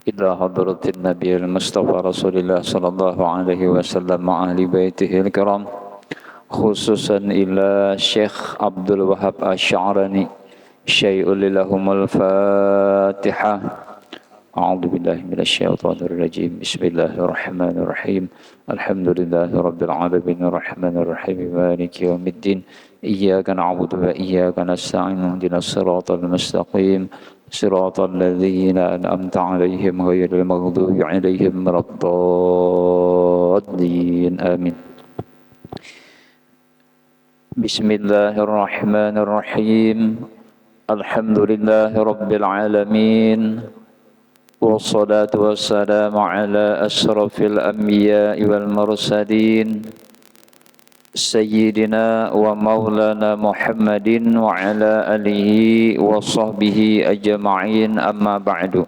إلى حضرة النبي المصطفى رسول الله صلى الله عليه وسلم وأهل بيته الكرام، خصوصا إلى الشيخ عبد الوهاب الشعراني. شيء لهم الفاتحة. أعوذ بالله من الشيطان الرجيم. بسم الله الرحمن الرحيم. الحمد لله رب العالمين الرحمن الرحيم مالك يوم الدين. إياك نعبد وإياك نستعين اهدنا الصراط المستقيم صراط الذين أنعمت عليهم غير المغضوب عليهم ولا الضالين آمين. بسم الله الرحمن الرحيم. الحمد لله رب العالمين والصلاة والسلام على أشرف الأنبياء والمرسلين سيدنا ومولانا محمد وعلى آله وصحبه أجمعين. أما بعد،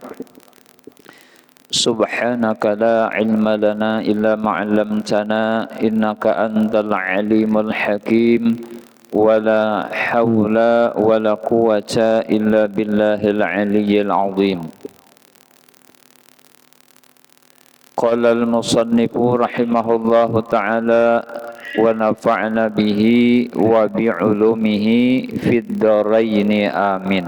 سبحانك لا علم لنا إلا ما علمتنا إنك أنت العليم الحكيم ولا حول ولا قوة إلا بالله العلي العظيم. قال المصنف رحمه الله تعالى ونفعنا به وبعلومه في الدارين آمين.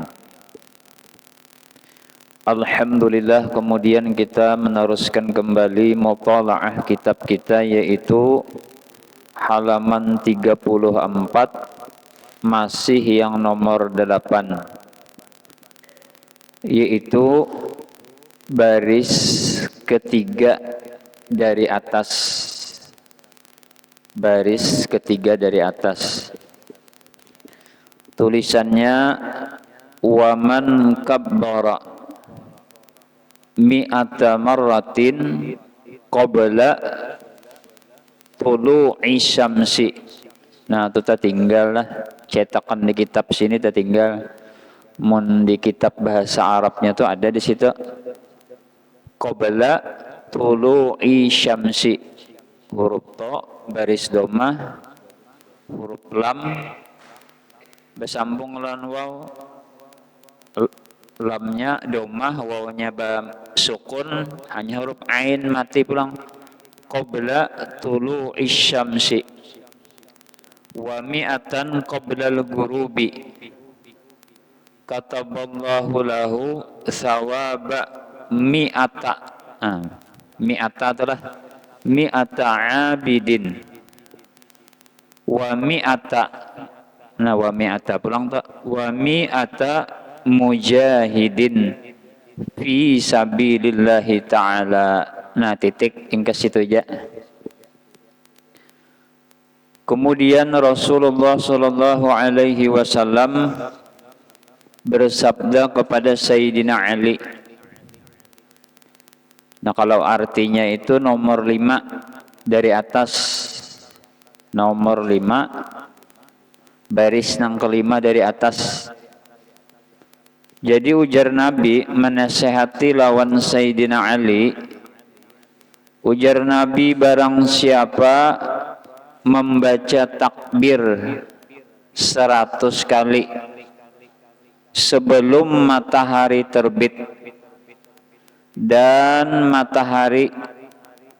Alhamdulillah, kemudian kita meneruskan kembali mutalaah kitab kita, yaitu halaman 34, masih yang nomor 8, yaitu baris ketiga dari atas. Baris ketiga dari atas. Tulisannya waman kabbara mi'ata marratin qabla tulu'i syamsi. Nah, itu tinggal lah cetakan di kitab sini, tinggal mun di kitab bahasa Arabnya tuh ada di situ qabla tulu'i syamsi, huruf to baris domah, huruf lam bersambung lan waw, lamnya domah, wawnya sukun, hanya huruf ain mati pulang. Qabla tulu'i syamsi wa mi'atan qabla al-ghurubi kataballahu lahu thawaba mi'ata. Mi'ata adalah mi'ata abidin wa mi'ata. Nah, wa mi'ata pulang tak, wa mi'ata mujahidin fi sabilillahi ta'ala. Nah, titik ingkas situ aja. Kemudian Rasulullah sallallahu alaihi wasallam bersabda kepada Sayyidina Ali. Nah, kalau artinya itu nomor 5 dari atas. Nomor 5 baris yang kelima dari atas. Jadi ujar Nabi menasehati lawan Sayyidina Ali. Ujar Nabi, barang siapa membaca takbir 100 kali sebelum matahari terbit dan matahari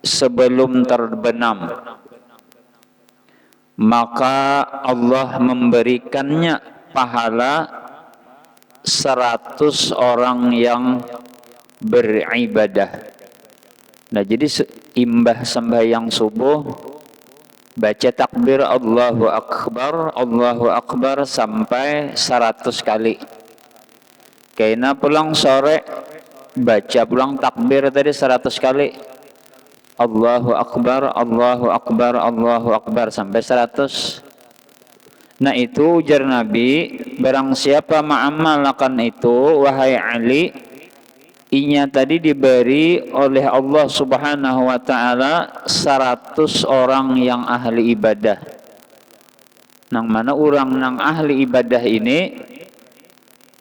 sebelum terbenam, maka Allah memberikannya pahala 100 orang yang beribadah. Nah, jadi imbah sembahyang subuh baca takbir Allahu Akbar sampai 100 kali. Kayaknya pulang sore baca pulang takbir tadi 100 kali. Allahu Akbar sampai 100. Nah, itu ujar Nabi, barang siapa mengamalkan itu, wahai Ali, inya tadi diberi oleh Allah Subhanahu wa taala 100 orang yang ahli ibadah. Nang mana orang nang ahli ibadah ini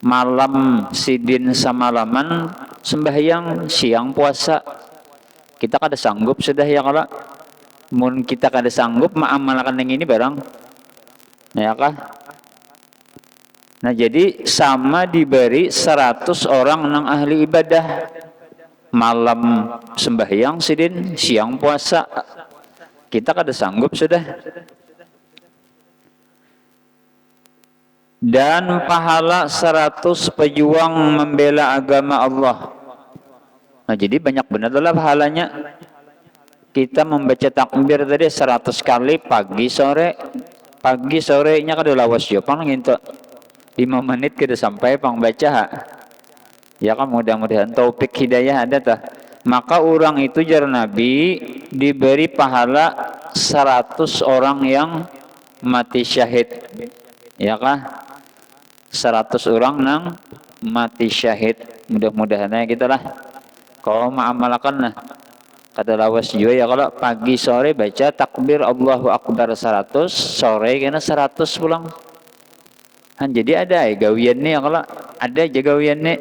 malam sidin samalaman sembahyang, siang puasa. Kita kada sanggup sudah ya, kalau mun kita kada sanggup mengamalkan yang ini barang, ya kah? Nah, jadi sama diberi 100 orang nang ahli ibadah. malam sembahyang sidin, siang puasa. Kita kada sanggup sudah. Dan pahala 100 pejuang membela agama Allah. Nah, jadi banyak benar adalah pahalanya. Kita membaca takbir tadi 100 kali pagi sore. Pagi sorenya kada lawas yo pang nginto 5 menit kada sampai pang baca. Ya kan, mudah-mudahan taufik hidayah ada tah. Maka orang itu jar Nabi diberi pahala 100 orang yang mati syahid. Ya kan? 100 orang nang mati syahid. Mudah-mudahan ya kita lah. Kalau mengamalkan lah. Kata lawas juga ya, kalau pagi sore baca takbir Allahu Akbar 100, sore kena 100 pulang. Jadi ada gawian nih, kalau ada aja gawian nih.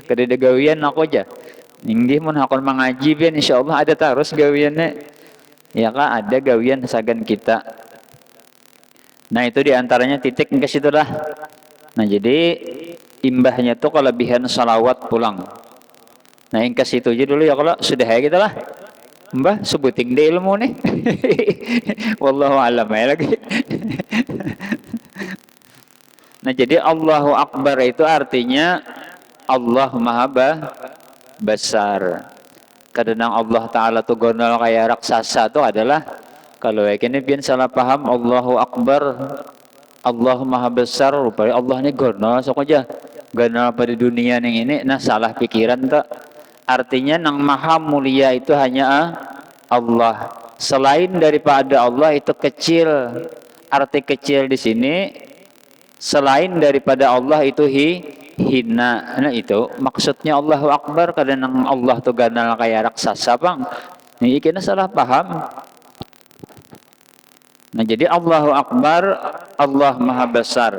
Kada ada gawian aku aja. Inggih mun hakon mengaji pian insyaallah ada terus gawiannya. Ya kan, ada gawian sagan kita. Nah, itu diantaranya titik ke situ lah. Nah, jadi imbahnya tuh kelebihan salawat pulang. Nah, yang ke situ aja dulu ya, kalau sudah ya kita lah. Mbah sebuting deh ilmu nih. Wallahu a'lam ya lagi. Nah, jadi Allahu Akbar itu artinya Allah Maha Besar. Kadang Allah Ta'ala tuh gonol kayak raksasa tuh adalah, kalau ini pian salah paham Allahu Akbar, Allah Maha Besar, rupanya Allah ini gonol sok aja. Gonol pada dunia yang ini, nah salah pikiran tuh. Artinya nang Maha Mulia itu hanya Allah. Selain daripada Allah itu kecil. Arti kecil di sini selain daripada Allah itu hina. Nah, itu maksudnya Allahu Akbar. Kadang Allah tuh ganal kayak raksasa bang. Ini kena salah paham. Nah, jadi Allahu Akbar, Allah Maha Besar.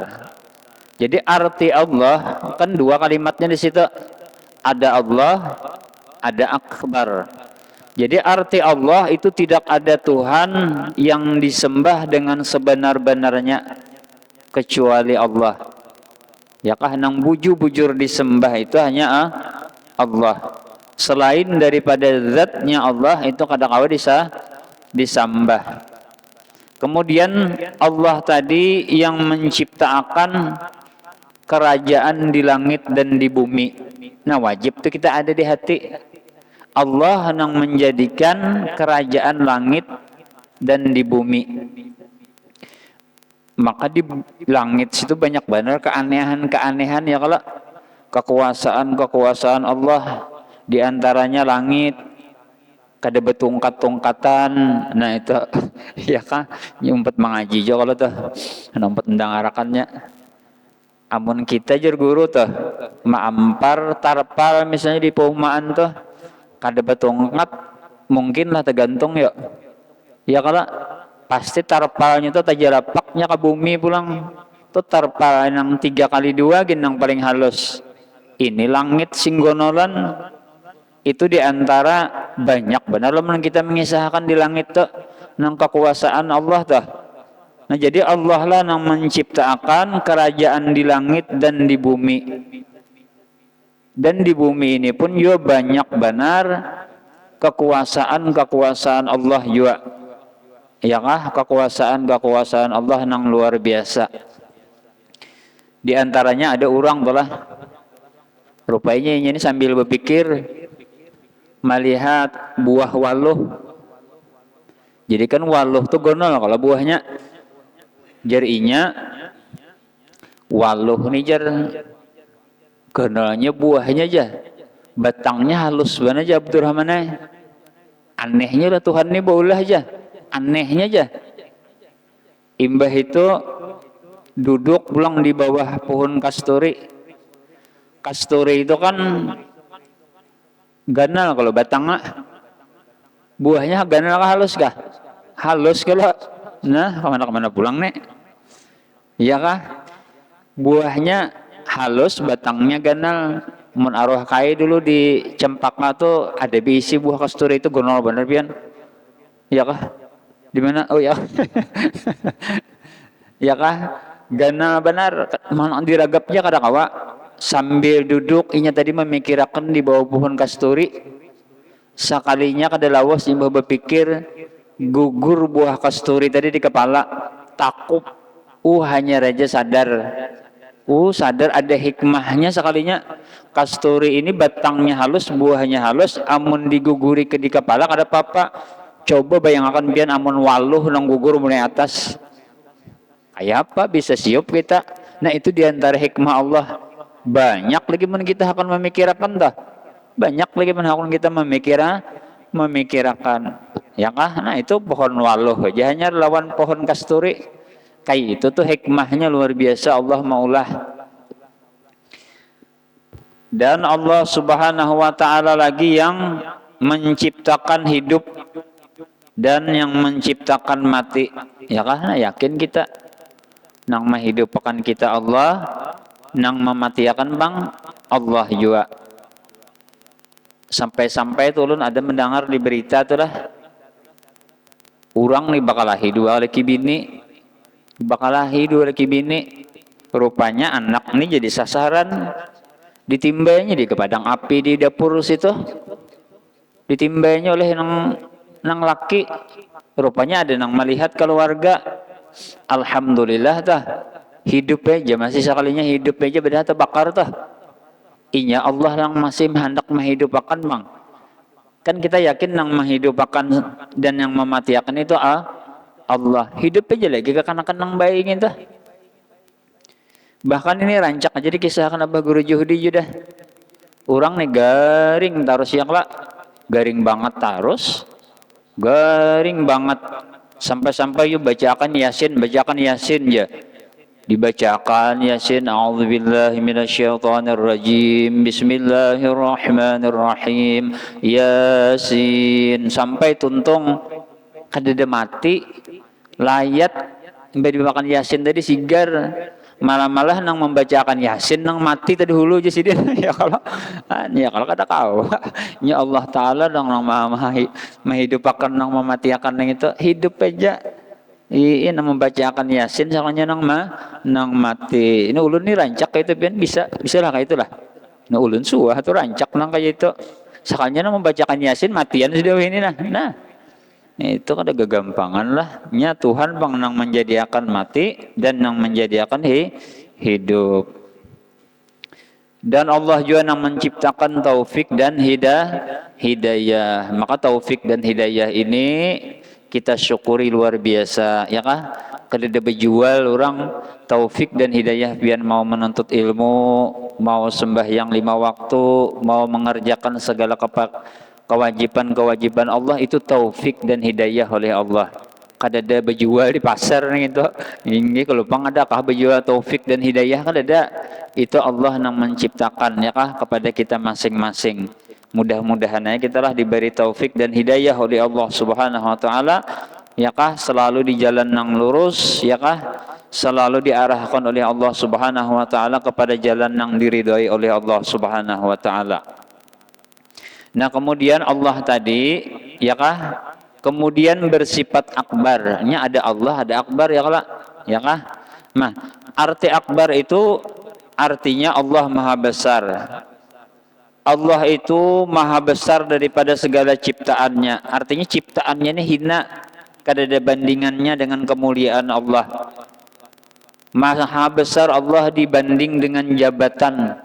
Jadi arti Allah kan dua kalimatnya di situ. Ada Allah, ada Akbar. Jadi arti Allah itu tidak ada Tuhan yang disembah dengan sebenar-benarnya kecuali Allah. Ya kah, nang bujur disembah itu hanya Allah. Selain daripada zatnya Allah itu kadang-kala disembah. Kemudian Allah tadi yang menciptakan kerajaan di langit dan di bumi. Nah, wajib tuh kita ada di hati. Allah yang menjadikan kerajaan langit dan di bumi. Maka di langit situ banyak benar keanehan-keanehan ya, kalau kekuasaan Allah, diantaranya langit kada betungkat-tungkatan. Nah itu ya kan, nyumpet mengaji jo kalau tuh numpet endang arakannya. Amun kita jur guru tuh maampar tarpal misalnya di paumaan tuh kada betungkat, mungkin lah tergantung yuk. Ya kalau pasti tarpalnya tuh tajalapaknya ke bumi pulang. Tuh tarpal yang 3x2 ginang paling halus. Ini langit singgonolan itu diantara banyak benar loh kita mengisahkan di langit tuh nang kekuasaan Allah tuh. Nah, jadi Allah lah yang menciptakan kerajaan di langit dan di bumi. Dan di bumi ini pun juga banyak benar kekuasaan Allah juga. Ya kah, kekuasaan Allah nang luar biasa. Di antaranya ada orang tuh lah. Rupanya ini sambil berpikir melihat buah waluh. Jadi kan waluh tuh gonol kalau buahnya. Jarinya waluh nih jar gonolnya buahnya aja. Batangnya halus banget aja Abdurrahman. Anehnya lah Tuhan ini baulah aja. Anehnya aja. Imbah itu duduk pulang di bawah pohon kasturi. Kasturi itu kan ganal kalau batangnya. Buahnya ganal kah halus kah? Halus kalau. Nah, kemana-kemana pulang nih. Iya kah? Buahnya halus, batangnya ganal. Mun arwah kai dulu di Cempaka tuh ada bisi buah kasturi itu gonol bener pian. Iya kah? Di mana? Oh ya. Ya kah? Ganal benar. Mana diragapnya kada kawa. sambil duduk inya tadi memikirakan di bawah pohon kasturi, sakalinya kada lawas imbah berpikir gugur buah kasturi tadi di kepala, takut hanya raja sadar sadar ada hikmahnya sekalinya. Kasturi ini batangnya halus, buahnya halus, amun diguguri ke di kepala kada apa-apa. Coba bayangkan pian amun waluh nang gugur mulai atas, kayak apa bisa siup kita. Nah itu diantara hikmah Allah. Banyak lagi men kita akan memikirkan dah, banyak lagi men akan kita memikirkan ya kah. Nah itu pohon waluh aja hanya lawan pohon kasturi, kayak itu tuh hikmahnya luar biasa Allah maulah. Dan Allah Subhanahu wa taala lagi yang menciptakan hidup dan yang menciptakan mati. Ya kan? Yakin kita nang menghidupkan kita Allah, nang mematikan bang Allah juga. Sampai-sampai turun ada mendengar di berita tuh lah, orang nih bakal hidup lagi bini, rupanya anak ini jadi sasaran, ditimbainya di kepadang api di dapur situ, ditimbainya oleh nang laki, rupanya ada nang melihat keluarga. Alhamdulillah tah hidup aja, masih sekalinya hidup aja beda terbakar tah. Inya Allah yang masih hendak menghidupkan bang. Kan kita yakin nang menghidupkan dan yang mematikan itu Allah. Hidup aja lagi kekanak nang baik itu. Bahkan ini rancak aja dikisahkan Abah Guru Juhdi juga. Orang nih garing tarus yang lah, garing banget tarus, garing banget. Sampai-sampai yuk bacakan Yasin ya. Dibacakan Yasin, a'udzubillahi minasyaitonirrajim, bismillahirrahmanirrahim, Yasin, sampai tuntung kadada mati layat mbak dimakan Yasin tadi sigar, malah nang membacakan Yasin nang mati tadi hulu aja sih dia. ya kalau kata kau ya Allah Ta'ala nang menghidupkan nang mematikan nang itu hidup aja. Iya nang membacakan Yasin soalnya nang mati. Ini ulun nih rancak kayak itu pian bisa lah kayak itulah. Nah ulun suah tuh rancak nang kayak itu. Soalnya nang membacakan Yasin matian sudah ini nah. Itu kan ada kegampangan lah. Nya Tuhan bang nang menjadikan mati dan nang menjadikan hidup. Dan Allah juga nang menciptakan taufik dan hidayah. Maka taufik dan hidayah ini kita syukuri luar biasa ya kah. Kada berjual orang taufik dan hidayah biar mau menuntut ilmu, mau sembahyang 5 waktu, mau mengerjakan segala kewajiban Allah, itu taufik dan hidayah oleh Allah. Kada ada berjual di pasar gitu. Ini kalau bang adakah berjual taufik dan hidayah? Kada ada. Itu Allah yang menciptakan ya kah kepada kita masing-masing. Mudah-mudahan kita lah diberi taufik dan hidayah oleh Allah Subhanahu wa taala ya kah, selalu di jalan yang lurus ya kah, selalu diarahkan oleh Allah Subhanahu wa taala kepada jalan yang diridhai oleh Allah Subhanahu wa taala. Nah, kemudian Allah tadi ya kah, kemudian bersifat akbarnya ada Allah, ada akbar ya kah. Nah, arti akbar itu artinya Allah maha besar. Allah itu maha besar daripada segala ciptaannya. Artinya ciptaannya ini hina, kada ada bandingannya dengan kemuliaan Allah. Maha besar Allah dibanding dengan jabatan.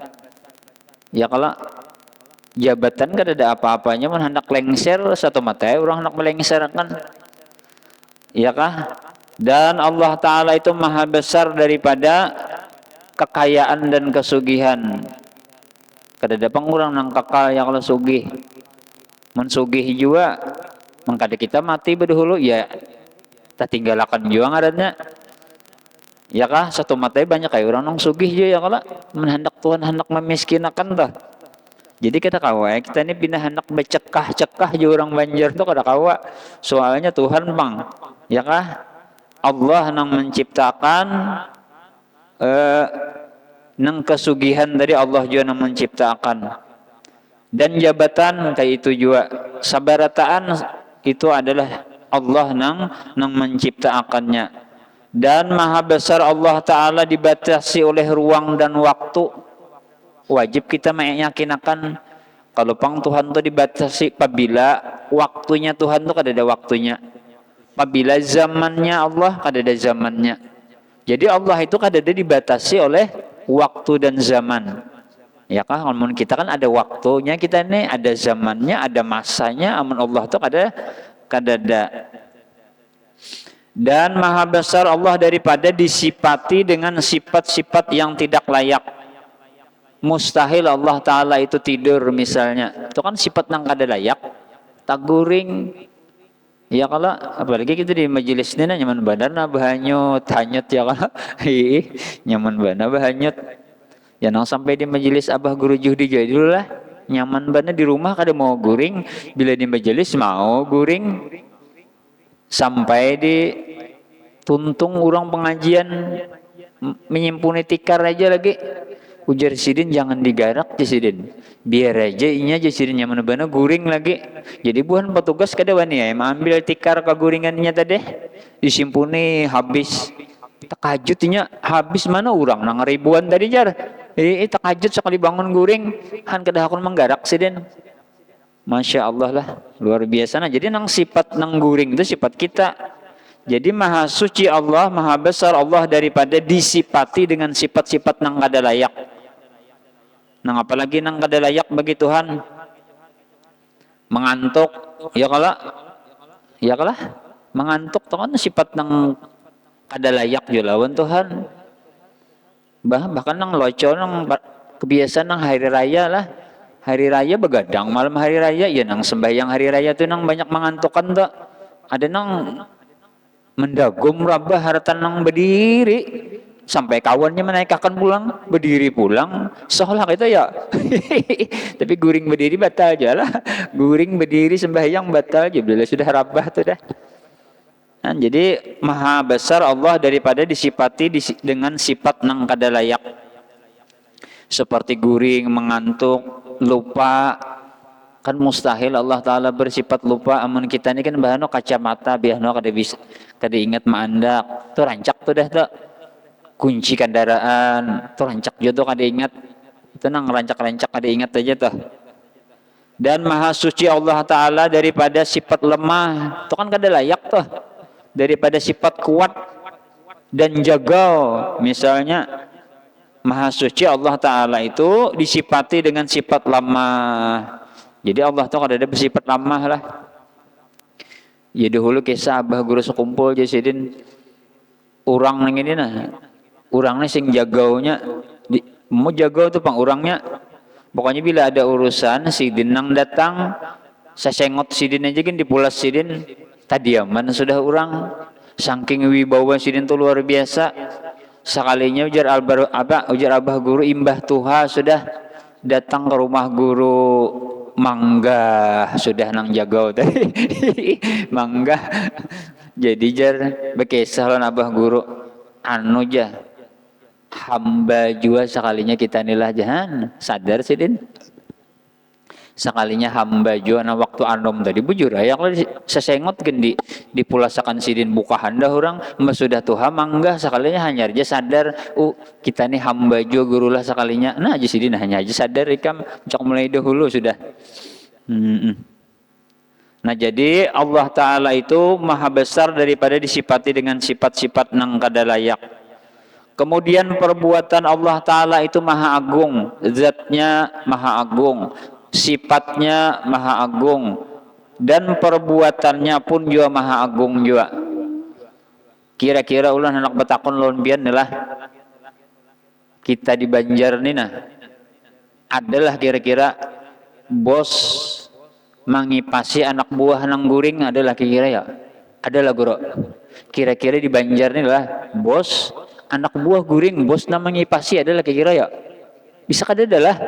Ya kalau jabatan kada ada apa-apanya, mun hendak lengser satu mata orang hendak melengserkan. Ya kah? Dan Allah Ta'ala itu maha besar daripada kekayaan dan kesugihan. Kada ada pangurang nang kakal yang kalau sugih. Mensugih juga mengkada kita mati berdahulu ya tak tinggalakan juga ngarannya. Ya kah satu matai banyak kayak orang nang sugih juga ya kalau menhendak Tuhan hendak memiskinakan dah. Jadi kita kawa kita ini pindah hendak becekah juga orang Banjar tuh kada kawa. Soalnya Tuhan bang ya kah Allah nang menciptakan nang kesugihan dari Allah juga nang menciptakan. Dan jabatan kayak itu juga sabarataan itu adalah Allah nang menciptakannya. Dan maha besar Allah Ta'ala dibatasi oleh ruang dan waktu. wajib kita meyakinakan kalau pang Tuhan tuh dibatasi apabila waktunya Tuhan tuh kada ada waktunya. Apabila zamannya Allah kada ada zamannya. Jadi Allah itu kada ada dibatasi oleh waktu dan zaman. Ya kan, amun kita kan ada waktunya, kita nih ada zamannya, ada masanya. Amun Allah tuh kada ada. Dan maha besar Allah daripada disipati dengan sifat-sifat yang tidak layak. Mustahil Allah Ta'ala itu tidur misalnya. Itu kan sifat yang kada layak. Taguring. Ya kalau apalagi kita di majelis ini nyaman banar na bahanyut hanyut ya kalau nyaman banar bahanyut. Ya nang sampai di majelis abah guru juhdi jadi dulu lah. Nyaman banar di rumah kada mau guring, bila di majelis mau guring. Sampai di tuntung orang pengajian menyimpuni tikar aja lagi. Ujar sidin jangan digarak je sidin. Biar aja inya je sidin nyaman bana guring lagi. Jadi bukan petugas kada wani ya ambil tikar ke guringannya tadi disimpuni habis. Takajut inya habis mana orang nang ribuan tadi jar. Takajut sekali bangun guring han kada hakun menggarak sidin. Masya Allah lah luar biasa. Nah jadi nang sifat nang guring itu sifat kita. Jadi maha suci Allah, maha besar Allah daripada disipati dengan sifat-sifat nang kada layak. Nang apalagi nang kada layak bagi Tuhan. Mengantuk, ya kalah, mengantuk tuh kan sifat nang kada layak juga lawan Tuhan. Bahkan nang loco nang kebiasaan nang hari raya lah. Hari raya begadang malam hari raya ya nang sembahyang hari raya tuh nang banyak mengantukkan tuh. Ada nang mendagum rabah haratan nang berdiri sampai kawannya menaikkan pulang berdiri pulang seolah kita ya tapi guring berdiri batal aja lah guring berdiri sembahyang batal aja bila sudah rabah tuh dah. Nah, jadi maha besar Allah daripada disifati dengan sifat nang kada layak seperti guring, mengantuk, lupa. Kan mustahil Allah Ta'ala bersifat lupa. Amun kita ini kan bahano kacamata biahno kada bisa kada ingat maandak tuh rancak tuh dah tuh kunci kendaraan tuh rancak juga tuh kada ingat itu nang rancak-rancak kada ingat aja tuh. Dan maha suci Allah Ta'ala daripada sifat lemah itu kan kada layak tuh. Daripada sifat kuat dan jagal misalnya maha suci Allah Ta'ala itu disifati dengan sifat lemah. Jadi Allah tuh kada ada bersifat lemah lah. Ya dahulu kisah abah guru sekumpul jasidin orang nang ini nah. Orangnya sing jagaunya mau jagau tuh pang orangnya. Pokoknya bila ada urusan sidin nang datang sesengot sidin aja kan dipulas sidin tadiaman sudah orang saking wibawa sidin tuh luar biasa. Sekalinya ujar abah guru imbah tuha sudah datang ke rumah guru mangga sudah nang jagau tadi mangga jadi jar bekesah lan abah guru anu ja hamba jua sekalinya kita nilah jahan sadar sidin sekalinya hamba jua na waktu anom tadi bujur ayak lah sesengot gendi dipulasakan sidin buka handa orang mas sudah tuha mangga sekalinya hanya aja sadar kita nih hamba jua gurulah sekalinya nah aja sidin hanya aja sadar ikam cak mulai dahulu sudah. Nah jadi Allah Ta'ala itu maha besar daripada disifati dengan sifat-sifat nang kada layak. Kemudian perbuatan Allah Ta'ala itu maha agung, zatnya maha agung, sifatnya maha agung, dan perbuatannya pun juga maha agung juga. Kira-kira ulah anak betakon lawan bian lah kita di Banjar nih nah adalah kira-kira bos mengipasi anak buah nang guring adalah kira-kira ya adalah guru kira-kira di Banjar nih lah bos anak buah guring bos nama mengipasi adalah kira-kira ya bisa kada adalah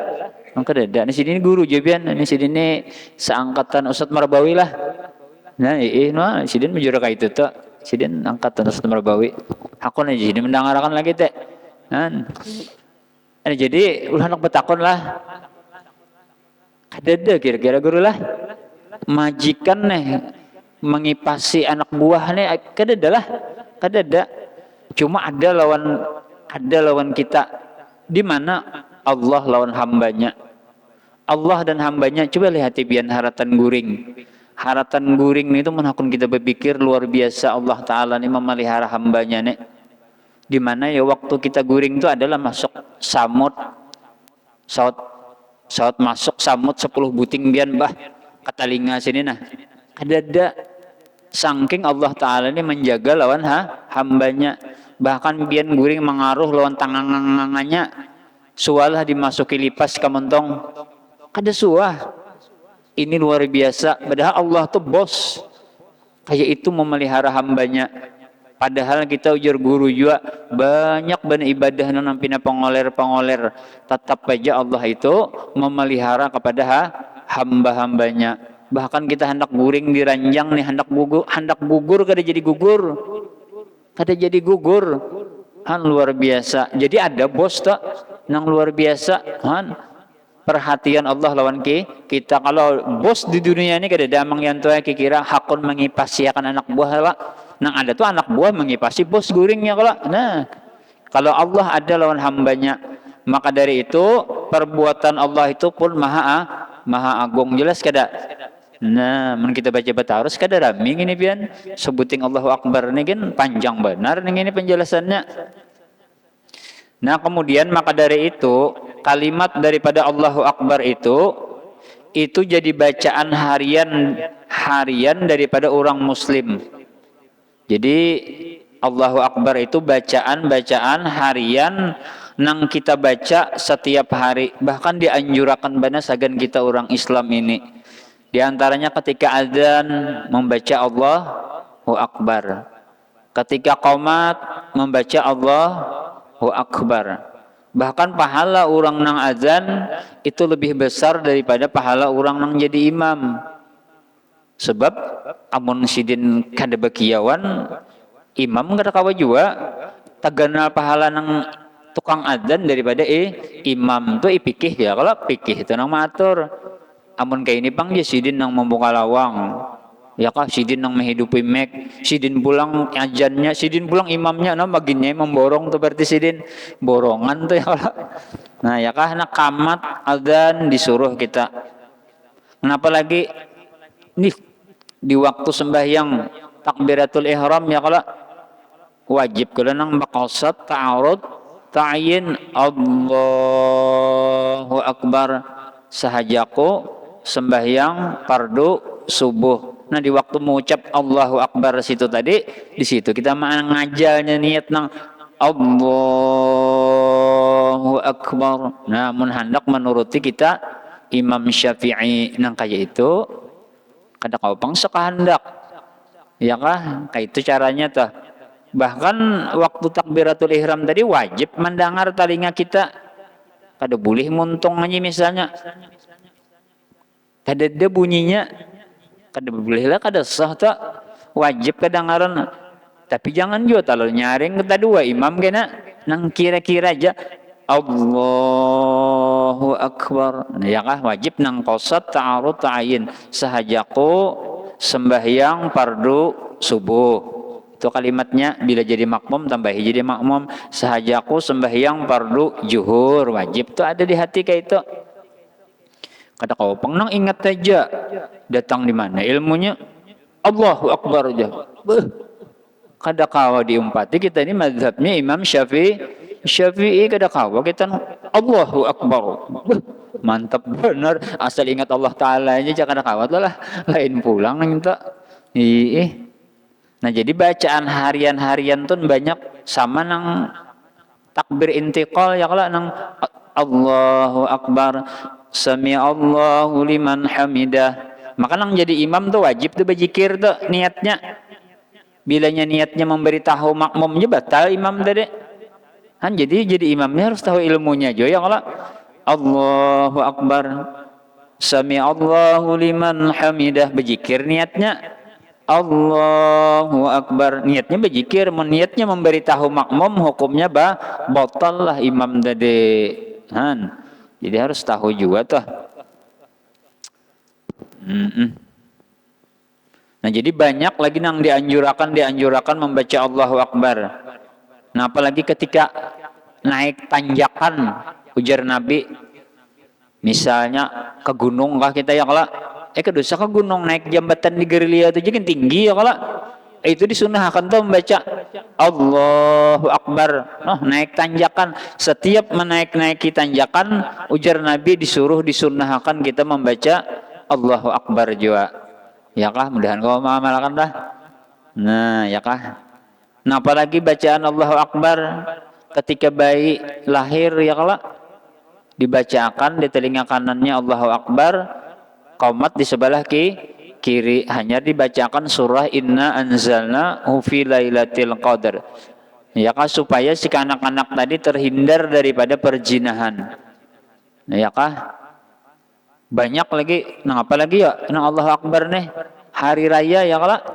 maka ada di sini guru jabian di sini seangkatan Ustadz Marbawi lah nah no sidin menjuraka itu tuh sidin angkatan Ustadz Marbawi aku nih jadi mendengarkan lagi teh kan jadi ulah anak betakon lah ada kira-kira guru lah majikan nih mengipasi anak buah nih kada ada cuma ada lawan kita di mana Allah lawan hambanya. Allah dan hambanya, coba lihat bian haratan guring. Haratan guring itu menakun kita berpikir luar biasa Allah Ta'ala ini memelihara hambanya nih. Dimana ya waktu kita guring itu adalah masuk samut, saut masuk samut 10 buting bian bah katalinga sini nah. Ada saking Allah Ta'ala ini menjaga lawan hambanya. Bahkan bian guring mengaruh lawan tangan-tangannya. Sualah dimasuki lipas kamontong. Kada suah. Ini luar biasa. Padahal Allah tuh bos. Kayak itu memelihara hambanya. Padahal kita ujar guru juga banyak banget ibadah nampina pengoler. Tetap aja Allah itu memelihara kepada hamba-hambanya. Bahkan kita hendak guring di ranjang nih, hendak gugur kada jadi gugur. Kada jadi gugur. Luar biasa. Jadi ada bos tak nang luar biasa. Perhatian Allah lawan kita. Kalau bos di dunia ini kada ada mang yang tua kira hakun mengipasi akan anak buah lah. Nang ada tuh anak buah mengipasi bos guringnya kalau. Nah, kalau Allah ada lawan hambanya, maka dari itu perbuatan Allah itu pun maha agung. Jelas kada? Nah, mun kita baca harus kada raming ini pian sebuting Allahu Akbar ini kan panjang benar nih ini penjelasannya. Nah, kemudian maka dari itu kalimat daripada Allahu Akbar itu jadi bacaan harian daripada orang muslim. Jadi Allahu Akbar itu bacaan harian nang kita baca setiap hari. Bahkan dianjurkan bana sagan kita orang Islam ini. Di antaranya ketika adzan membaca Allahu Akbar. Ketika qomat membaca Allahu Akbar. Bahkan pahala orang nang azan itu lebih besar daripada pahala orang nang jadi imam. Sebab amun sidin kada bakiawan imam kada kawa juga tagana pahala nang tukang azan daripada imam tu ipikih ya. Kalau pikih itu nang maatur. Amun kayak ini pang ya sidin nang membuka lawang. Ya kah sidin nang menghidupi mek, sidin pulang ajannya, sidin pulang imamnya, no baginnya memborong tuh berarti sidin borongan tuh ya. Nah ya kah nak kamat adzan disuruh kita. Kenapa lagi nih di waktu sembahyang takbiratul ihram ya kalau wajib kalau nang maqasad ta'arud ta'yin Allahu Akbar sahajaku sembahyang fardu subuh. Nah di waktu mengucap Allahu Akbar situ tadi, di situ kita mengajalnya niat nang Allahu Akbar. Nah mun hendak menuruti kita Imam Syafi'i nang kayak itu kada kau pang sekahendak. Ya kah? Kayak itu caranya tuh. Bahkan waktu takbiratul ihram tadi wajib mendengar telinga kita. Kada boleh muntung aja misalnya. Kada ada bunyinya. Kada boleh lah kada sah tak wajib kedengaran. Tapi jangan juga kalau nyaring kita dua imam kena nang kira-kira aja Allahu Akbar. Nah, ya kah wajib nang qasad ta'arud ta'yin sahajaku sembahyang fardu subuh. Itu kalimatnya bila jadi makmum tambahi jadi makmum sahajaku sembahyang fardu zuhur wajib tuh ada di hati kayak itu. Kata kau pengnang ingat aja datang di mana ilmunya Allahu Akbar aja. Kada kawa diumpati kita ini mazhabnya Imam Syafi'i kada kawa kita Allahu Akbar. Mantap benar asal ingat Allah Ta'ala aja kada kawat lah lain pulang minta. Nah jadi bacaan harian tuh banyak sama nang takbir intiqal ya kalau nang Allahu Akbar Sami Allahu liman hamidah. Maka nang jadi imam tuh wajib tuh berzikir tuh niatnya. Bilanya niatnya memberitahu makmumnya batal imam tadi. Kan jadi imamnya harus tahu ilmunya juga ya kalau Allahu Akbar Sami Allahu liman hamidah berzikir niatnya Allahu Akbar niatnya berzikir niatnya memberitahu makmum hukumnya batal lah imam tadi. Jadi harus tahu juga tuh. Nah jadi banyak lagi yang dianjurkan membaca Allahu Akbar. Nah apalagi ketika naik tanjakan Ujar Nabi, misalnya ke gunung kah kita ya kala? Kedosa ke gunung naik jambatan di gerilya itu jadi tinggi ya kala. Itu disunahkan tuh membaca Allahu Akbar. Naik tanjakan. Setiap menaiki tanjakan, ujar Nabi disunahkan kita membaca Allahu Akbar juga. Ya kah? Mudahan kau mengamalkan dah. Nah, ya kah? Nah, apalagi bacaan Allahu Akbar ketika bayi lahir ya kala, dibacakan di telinga kanannya Allahu Akbar, qomat di sebelah kiri hanya dibacakan surah Inna Anzalna fi Lailatul Qadar. Ya kah, supaya si anak-anak tadi terhindar daripada perzinahan. Nah, ya kah? Banyak lagi, nah apa lagi ya? Nah Allahu Akbar nih, hari raya ya kala.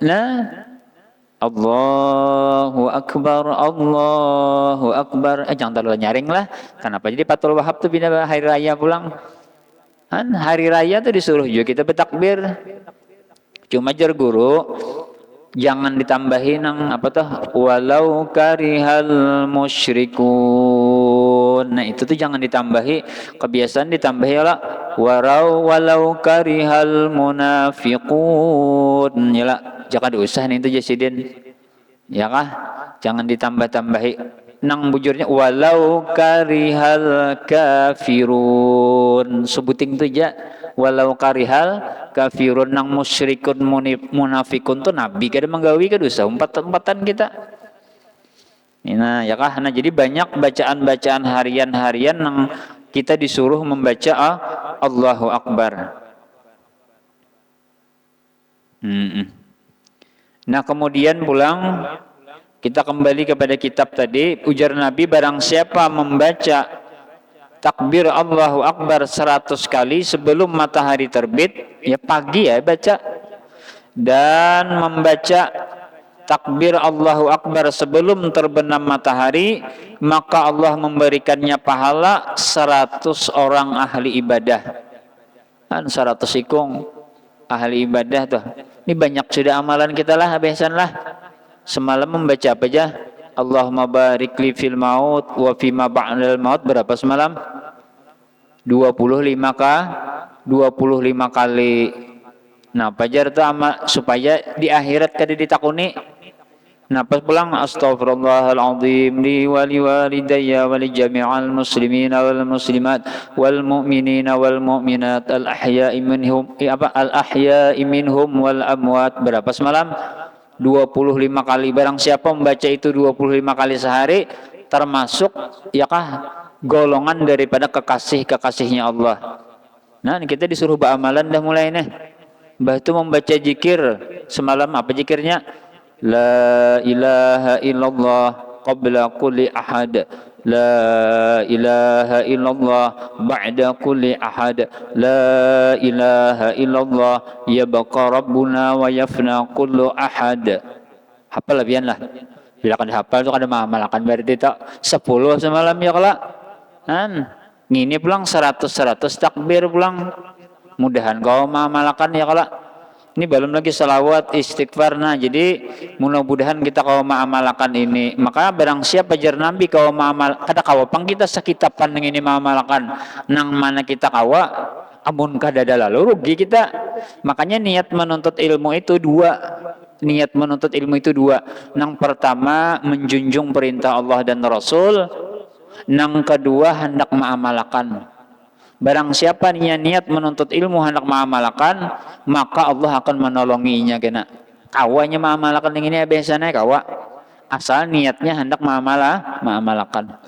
Nah, Allahu Akbar, Allahu Akbar. Jangan terlalu nyaring lah. Kenapa jadi Fathul Wahab tuh pindah hari raya pulang? Kan hari raya tuh disuruh juga kita bertakbir. Cuma jar guru jangan ditambahin nang apa tuh walau karihal musyrikun. Nah itu tuh jangan ditambahi, kebiasaan ditambahi lah walau karihal munafiqun. Ya lah, jangan diusah nih itu jasidin. Ya kah? Jangan ditambah-tambahi. Nang bujurnya walau karihal kafirun. Sebuting tuh aja walau karihal kafirun nang musyrikun munafikun tuh nabi kada menggawi kada usah umpat-umpatan kita. Nah, ya kah? Nah, jadi banyak bacaan-bacaan harian-harian nang kita disuruh membaca Allahu Akbar. Nah, kemudian pulang kita kembali kepada kitab tadi. Ujar Nabi, barang siapa membaca takbir Allahu Akbar 100 kali sebelum matahari terbit, ya pagi ya baca, dan membaca takbir Allahu Akbar sebelum terbenam matahari, maka Allah memberikannya pahala 100 orang ahli ibadah. Kan 100 ikung ahli ibadah tuh. Ini banyak sudah amalan kita lah, habisan lah. Semalam membaca apa aja? Allahumma barik li fil maut wa fima ba'dal maut. Berapa semalam? 25 kali. Nah, pajar itu supaya di akhirat kada ditakuni. Nah, pas pulang astaghfirullahaladzim li wali walidayya wali jami'al muslimina wal muslimat wal mu'minina wal mu'minat al ahya'i minhum wal amwat. Berapa semalam? 25 kali. Barang siapa membaca itu 25 kali sehari, termasuk ya kah golongan daripada kekasih-kekasihnya Allah. Nah, kita disuruh beramalan dah mulai nih. Mbah itu membaca zikir semalam, apa zikirnya? La ilaha illallah qabla kulli ahad, la ilaha illallah ba'da kulli ahad, la ilaha illallah yabqa rabbuna wa yafna kullu ahad. Hafal lebihan lah. Bila kan hafal itu kada mengamalkan berarti tak 10 semalam ya kala. Kan ngini pulang 100 takbir pulang. Mudahan kau mengamalkan ya kala. Ini belum lagi salawat istighfar. Nah, jadi mudah-mudahan kita kau mengamalkan ini. Maka barang siapa jar Nabi kau mengamal, kada kawa pang kita sakitapan ng ini mengamalkan. Nang mana kita kawa, amun kada lalu rugi kita. Makanya niat menuntut ilmu itu dua. Niat menuntut ilmu itu dua. Nang pertama menjunjung perintah Allah dan Rasul. Nang kedua hendak mengamalkan. Barang siapa niat menuntut ilmu hendak mengamalkan, maka Allah akan menolonginya kena. Kawanya mengamalkan ini biasanya kawa. Asal niatnya hendak mengamalkan.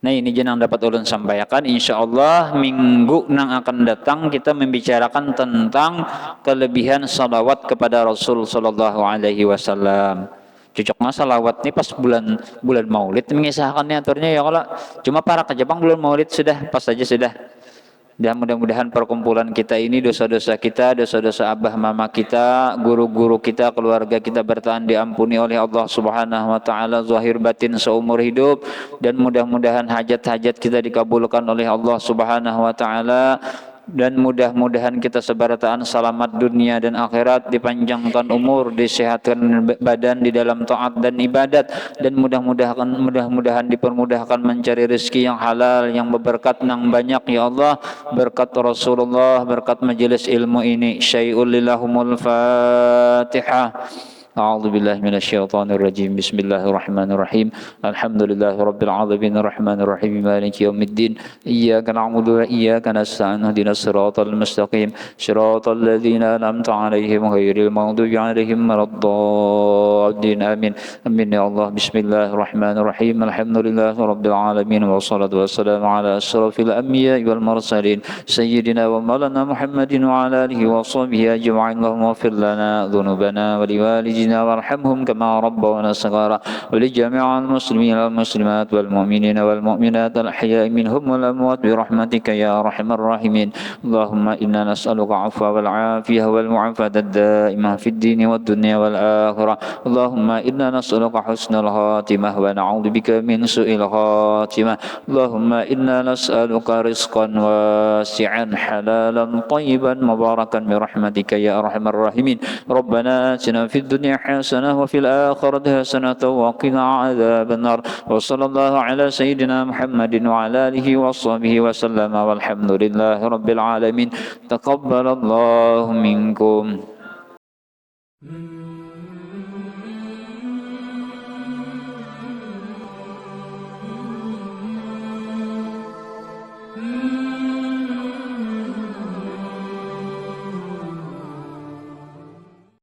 Nah, ini jenang dapat ulun sampaikan. Insyaallah minggu nang akan datang kita membicarakan tentang kelebihan salawat kepada Rasul sallallahu alaihi wasallam. Cocoknya salawat nih pas bulan Maulid mengisahkannya aturnya ya kalau cuma para ke Jepang bulan Maulid sudah pas saja sudah. Dan mudah-mudahan perkumpulan kita ini dosa-dosa kita, dosa-dosa abah mama kita, guru-guru kita, keluarga kita bertahan diampuni oleh Allah Subhanahu wa taala zahir batin seumur hidup, dan mudah-mudahan hajat-hajat kita dikabulkan oleh Allah Subhanahu wa taala. dan mudah-mudahan kita sebarataan selamat dunia dan akhirat, dipanjangkan umur, disehatkan badan di dalam taat dan ibadat, dan mudah-mudahan dipermudahkan mencari rezeki yang halal yang berberkat nang banyak ya Allah, berkat Rasulullah, berkat majelis ilmu ini. Syai'ul lillahumul Fatihah. أعوذ بالله من الشيطان الرجيم بسم الله الرحمن الرحيم الحمد لله رب العالمين الرحمن الرحيم مالك يوم الدين إياك نعبد وإياك نستعين اهدنا الصراط المستقيم صراط الذين أنعمت عليهم غير المغضوب عليهم ولا الضالين آمين آمين يا الله بسم الله الرحمن الرحيم الحمد لله رب العالمين والصلاة والسلام على أشرف الأنبياء والمرسلين سيدنا ومولانا محمد وعلى آله وصحبه أجمعين اللهم اغفر لنا ذنوبنا ولوالدينا وارحمهم كما ربونا صغارا ولجميع المسلمين والمسلمات والمؤمنين والمؤمنات الأحياء منهم والأموات برحمتك يا أرحم الراحمين اللهم إنا نسألك عفوا والعافية والمعافاة الدائمة في الدين والدنيا والآخرة اللهم إنا نسألك حسن الخاتمة ونعوذ بك من سوء الخاتمة اللهم إنا نسألك رزقا واسعا حلالا طيبا مباركا برحمتك يا أرحم الراحمين ربنا آتنا في الدنيا حسنة وفي الآخرة حسنة وقنا عذاب النار وصلى الله على سيدنا محمد وعلى آله وصحبه وسلم والحمد لله رب العالمين تقبل الله منكم.